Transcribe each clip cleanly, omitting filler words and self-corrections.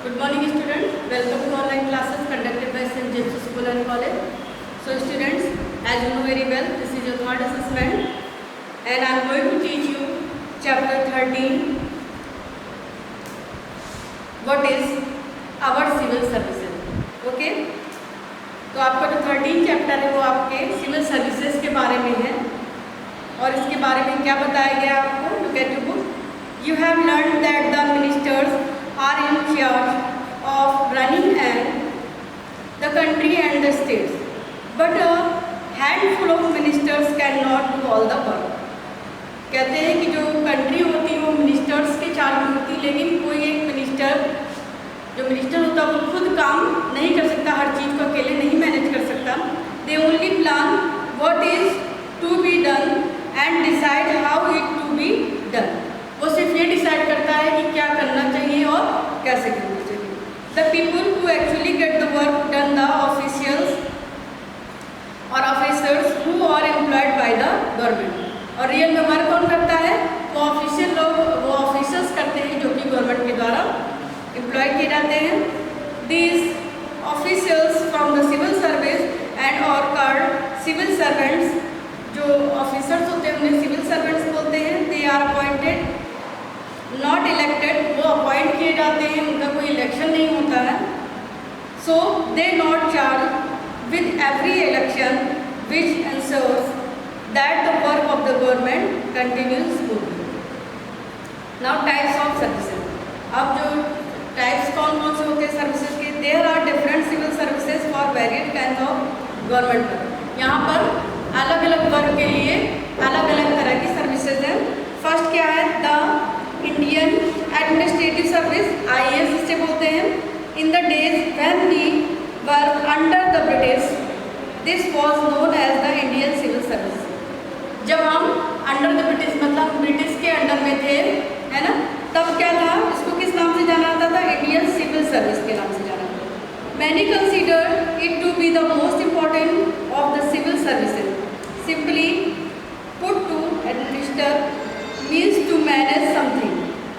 Good morning students, welcome to online classes conducted by St. James School and College. So students, as you know very well, this is your third assessment and I am going to teach you chapter 13, what is our civil services. Okay? तो आपका जो 13 chapter है वो आपके civil services के बारे में है और इसके बारे में क्या बताया गया आपको. Look at your book. You have learned that the ministers are in charge of running the country and the states, but a handful of ministers cannot do all the work. कहते हैं कि जो कंट्री होती है वो ministers के charge में होती है, लेकिन कोई एक जो मिनिस्टर होता है वो खुद काम नहीं कर सकता, हर चीज़ को अकेले नहीं मैनेज कर सकता. They only plan what is to be done and decide how it to be done. वो सिर्फ ये डिसाइड करता है कि क्या करना चाहिए और कैसे करना चाहिए. The people who actually get the work done, the officials और officers who are employed by the government. और रियल में वर्क कौन करता है? वो ऑफिशियल लोग, वो ऑफिसर्स करते हैं जो कि गवर्नमेंट के द्वारा एम्प्लॉय किए जाते हैं. These officials from the civil service and are called civil servants. जो ऑफिसर्स होते हैं उन्हें सिविल सर्वेंट्स बोलते हैं. They are appointed, not elected. वो अपॉइंट किए जाते हैं, उनका कोई इलेक्शन नहीं होता है. So they not charged with every election, which ensures that the work of the government continues smoothly. Now types of services. अब जो टाइप्स कौन कौन से होते हैं सर्विसेज के? There are different civil services for various kinds of government work. यहाँ पर अलग अलग वर्क के लिए अलग अलग तरह की सर्विसेज हैं. फर्स्ट क्या है? The Indian administrative service, IAS इसे बोलते हैं. In the days when we were under the British, this was known as the Indian civil service. जब हम अंडर द ब्रिटिश मतलब ब्रिटिश के अंडर में थे, है ना, तब क्या था? इसको किस नाम से जाना जाता था? इंडियन सिविल सर्विस के नाम से जाना जाता था. Many consider it to be the most important of the civil services. Simply put, to administer means to manage something.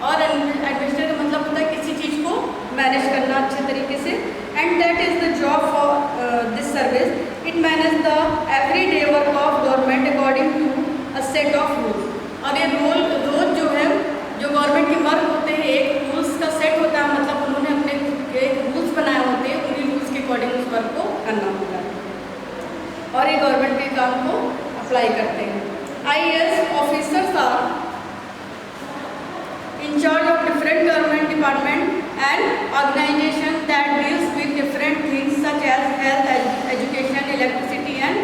और administer का मतलब होता है किसी चीज़ को मैनेज करना अच्छे तरीके से. And that is the job for this service. It manages the everyday work of government according to a set of rules. और ये रोज जो है, जो गवर्नमेंट के वर्क होते हैं, एक रूल्स का सेट होता है, मतलब उन्होंने अपने एक रूल्स बनाए होते हैं, उन्हीं रूल्स के अकॉर्डिंग उस वर्क को करना होता है और ये गवर्नमेंट के काम को अप्लाई करते हैं. IAS officers are in charge of different government department and organisation that deals with different things such as health, education, electricity and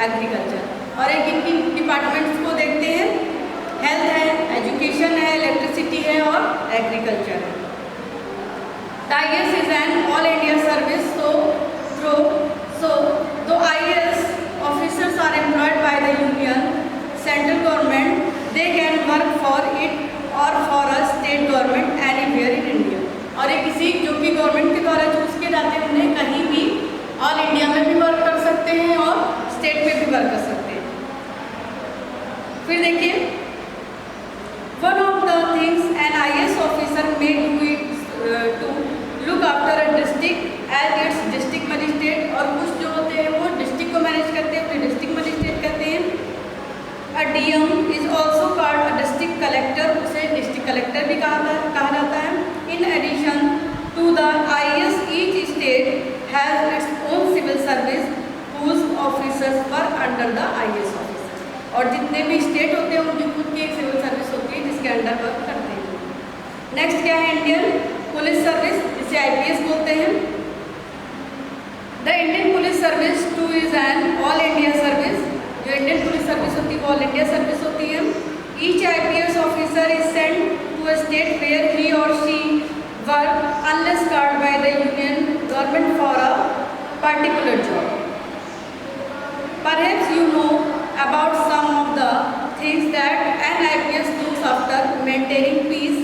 agriculture. और एक इनकी डिपार्टमेंट्स को देखते हैं. हेल्थ है, एजुकेशन है, इलेक्ट्रिसिटी है और एग्रीकल्चर है. IAS is an all India service. So IAS officers are employed by the union, central government. They can work for it or for a state government anywhere in India. और ये किसी जो कि government के द्वारा choose किए जाते हैं, उन्हें कहीं भी ऑल इंडिया में भी वर्क कर सकते हैं और स्टेट में भी वर्क कर सकते हैं. फिर देखिए, one of the things an IAS officer may do it to look after a district as its district magistrate. और कुछ जो होते हैं वो डिस्ट्रिक्ट को मैनेज करते हैं, उन्हें डिस्ट्रिक्ट मजिस्ट्रेट कहते हैं. A DM is also called a district collector. उसे डिस्ट्रिक्ट कलेक्टर भी कहा जाता है. In addition to the IAS, each state has its own civil service whose officers work under the IAS officer. और जितने भी स्टेट होते हैं उनकी खुद की एक सिविल सर्विस होती है जिसके अंडर वर्क करते हैं. नेक्स्ट क्या है? इंडियन पुलिस सर्विस, जिसे IPS बोलते हैं. The Indian police service too is an all India service. जो इंडियन पुलिस सर्विस होती है वो ऑल इंडिया सर्विस होती है. Each IPS officer is sent to a state where he or she work unless called by the union government for a particular job. Perhaps you know about some of the things that an IPS looks after: maintaining peace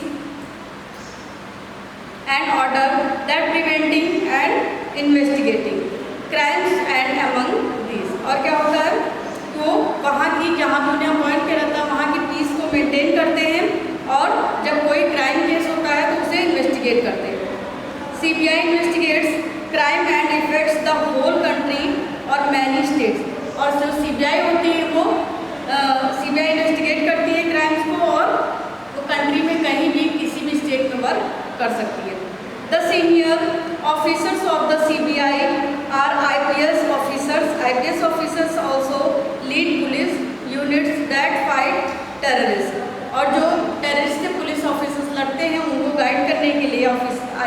and order, that preventing and investigating crimes and among these. और क्या होता है? तो वहाँ की जहाँ भी उन्हें अपॉइंट किया जाता है वहाँ की पीस को मेंटेन करते हैं और जब कोई क्राइम केस होता है तो उसे इन्वेस्टिगेट करते हैं. CBI investigates crime and affects the whole country और many states. और जो CBI होती है वो CBI इन्वेस्टिगेट करती है क्राइम्स को और वो कंट्री में कहीं भी किसी भी स्टेट में वर्क कर सकती है. The senior officers of the CBI are IPS officers. IPS officers also lead police units that fight terrorists. और जो टेररिस्ट से पुलिस ऑफिसर्स लड़ते हैं उनको गाइड करने के लिए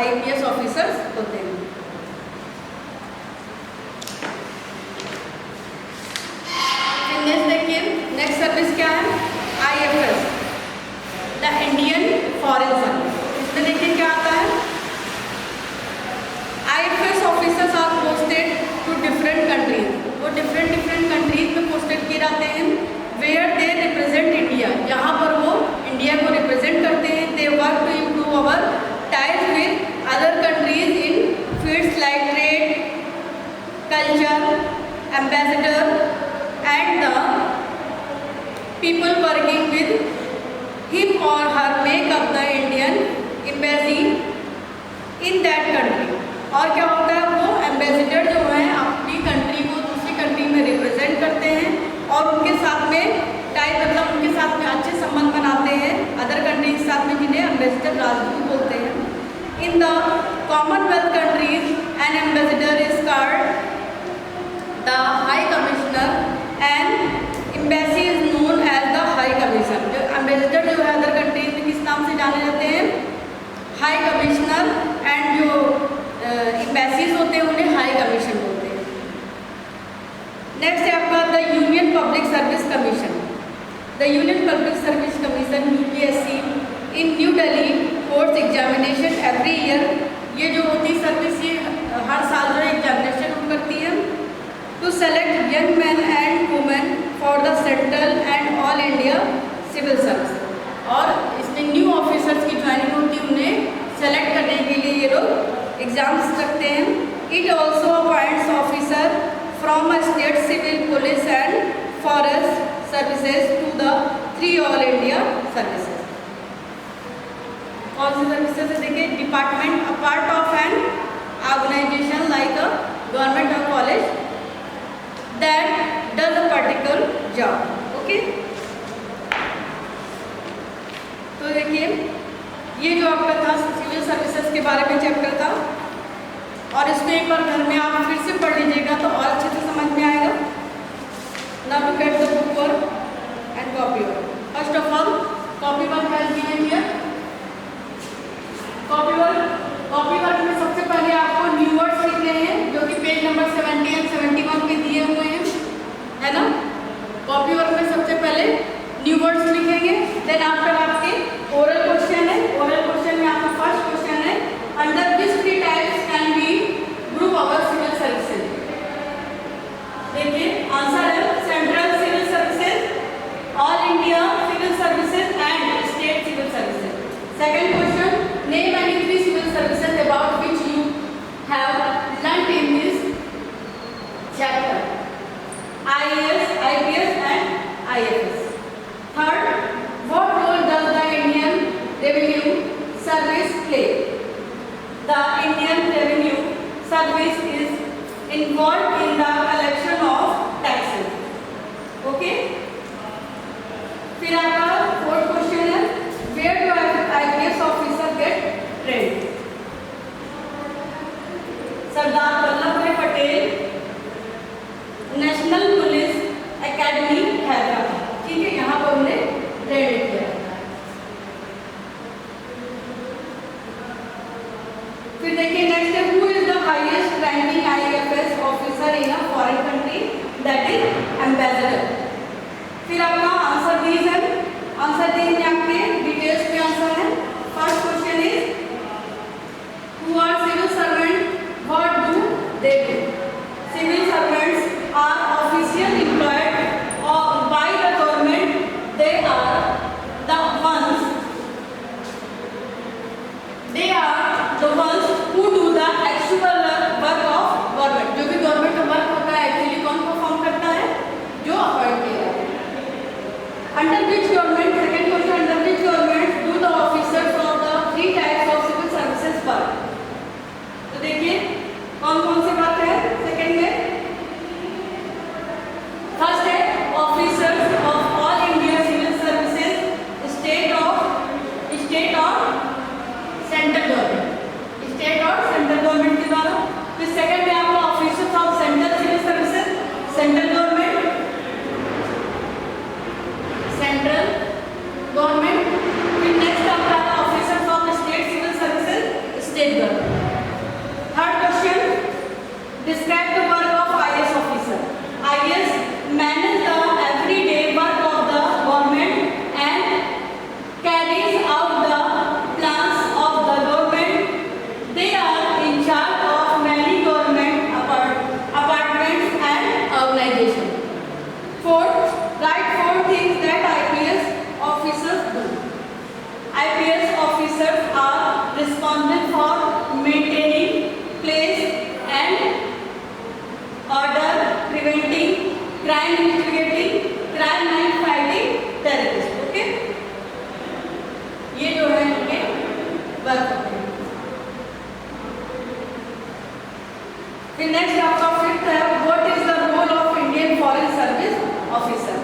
IPS ऑफिसर्स होते हैं. नेक्स्ट सर्विस क्या है? IFS, the Indian foreign service. इसमें देखिए क्या आता है. IFS officers are posted to different countries. वो डिफरेंट कंट्रीज में पोस्टेड किए जाते हैं. वेयर दे रिप्रेजेंट इंडिया, जहाँ पर वो इंडिया को रिप्रेजेंट करते हैं. They work to improve our ties with other countries in fields like trade, culture, ambassador and the people working with him or her make up the Indian embassy in that country. और क्या होता है, वो ambassador जो हैं अपनी country को दूसरी कंट्री में रिप्रेजेंट करते हैं और उनके साथ में टाई मतलब उनके साथ में अच्छे संबंध बनाते हैं अदर कंट्री के साथ में, जिन्हें एम्बेसडर राजदूत बोलते हैं. In the Commonwealth countries an ambassador is called the high commissioner and embassy is known as the high commission. जो एम्बेसडर जो है अदर कंट्रीज में किस नाम से जाने जाते हैं? High commissioner. एंड जो एम्बेसीज होते हैं उन्हें हाई कमीशन बोलते हैं. नेक्स्ट है आपका the union public service commission. The union public service commission UPSC in new Delhi course examination every year. ये जो होती सर्विस ये हर साल जो एग्जामिनेशन करती है to select young men and women for the central and all India civil service. और इसमें न्यू ऑफिसर्स की ज्वाइनिंग होती है, उन्हें सेलेक्ट करने के लिए ये लोग एग्जाम्स रखते हैं. It also appoints officer from a state civil police and forest services to the 3 all India services. कौन सी सर्विसेज है? देखिए, department a part of an organisation like a government और college that does a particular job. Okay? तो देखिए ये जो आपका था सिविल सर्विसेज के बारे में चैप्टर था और इसको एक बार घर में आप फिर से पढ़ लीजिएगा तो और अच्छे से समझ में आएगा. Now look at the book work and copy work. First of all, copy work has given here. Copy work में सबसे पहले आपको न्यू वर्ड्स लिखने हैं जो कि पेज नंबर 70 और 71 पे दिए हुए हैं, है ना. कॉपी वर्क में सबसे पहले न्यू वर्ड्स लिखेंगे. देन आफ्टर आपके ओरल क्वेश्चन है. ओरल क्वेश्चन में आपका फर्स्ट क्वेश्चन है under which 3 types can be group our civil services. देखिए आंसर है central civil services, all India civil services and state civil services. Second question, name any 3 civil services about which you have learnt in this chapter. IAS, IPS and IFS. Third, what role does the Indian Revenue Service play? The Indian Revenue Service is involved in the collection of taxes. Okay? फिर आपका fourth question है, where do IPS officer get trained? Sardar Vallabh भाई Patel national police academy Hyderabad. ठीक है, यहाँ पर उन्हें train किया. फिर देखिए नेक्स्ट है, who is the highest ranking IFS officer in a foreign country? That is ambassador. फिर आपका आंसर दीज है. आंसर दीज में आपके डिटेल्स में आंसर है. First question is who are civil servant? What do they do? Civil servants are officially employed by the government. They are the ones who do the actual work of government. जो भी government का work होता है actually कौन perform करता है? जो appoint किया है. Under which government? Second question, under which government state government. Third question, describe the work of IAS officer. IAS manage the everyday work of the government and carries out the plans of the government. They are in charge of many government apartments and organizations. Fourth, write 4 things that IPS officers do. IPS officers are responsible for maintaining place and order, preventing crime, investigating crime and fighting terrorists. Okay, ये जो है इनके work होते हैं. फिर next आपका fifth है, what is the role of Indian foreign service officer.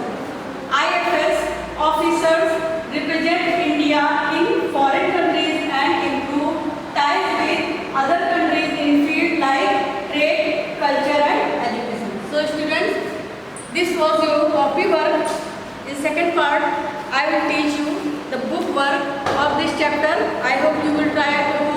IFS officers represent India in foreign countries and improve ties with other countries in fields like trade, culture and education. So students, this was your copy work. In second part, I will teach you the book work of this chapter. I hope you will try to